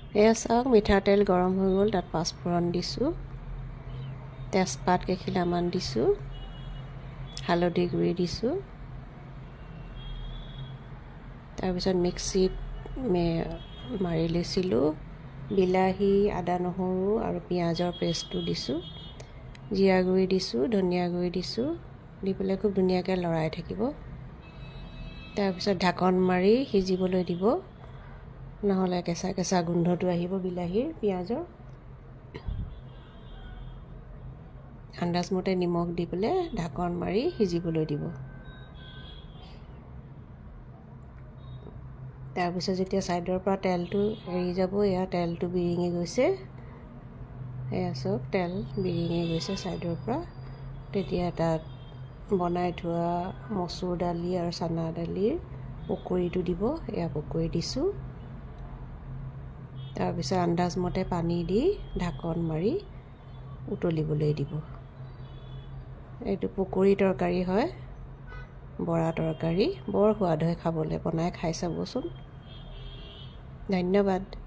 এয়া চাওক মিঠাতেল গৰম হৈ গ'ল, তাত পাঁচফোৰণ দিছোঁ, তেজপাত কেইখিলামান দিছোঁ, হালধি গুড়ি দিছোঁ, তাৰপিছত মিক্সিত মাৰি লৈছিলোঁ বিলাহী, আদা নহৰু আৰু পিঁয়াজৰ পেষ্টটো দিছোঁ, জিৰা গুড়ি দিছোঁ, ধনিয়া গুড়ি দিছোঁ, দি পেলাই খুব ধুনীয়াকৈ লৰাই থাকিব। তাৰপিছত ঢাকন মাৰি সিজিবলৈ দিব, নহ'লে কেঁচা কেঁচা গোন্ধটো আহিব বিলাহীৰ, পিঁয়াজৰ। আন্দাজমতে নিমখ দি পেলাই ঢাকন মাৰি সিজিবলৈ দিব। তাৰপিছত যেতিয়া ছাইডৰ পৰা তেলটো এৰি যাব, এয়া তেলটো বিৰিঙি গৈছে, এয়া চাওক তেল বিৰিঙি গৈছে ছাইডৰ পৰা, তেতিয়া তাত বনাই থোৱা মচুৰ দালি আৰু চানা দালিৰ পকৰিটো দিব। এয়া পকৰি দিছোঁ। তাৰপিছত আন্দাজমতে পানী দি ঢাকন মাৰি উতলিবলৈ দিব। এইটো পকৰি তৰকাৰী হয়, বৰা তৰকাৰী, বৰ সোৱাদ হয় খাবলৈ, বনাই খাই চাবচোন। ধন্যবাদ।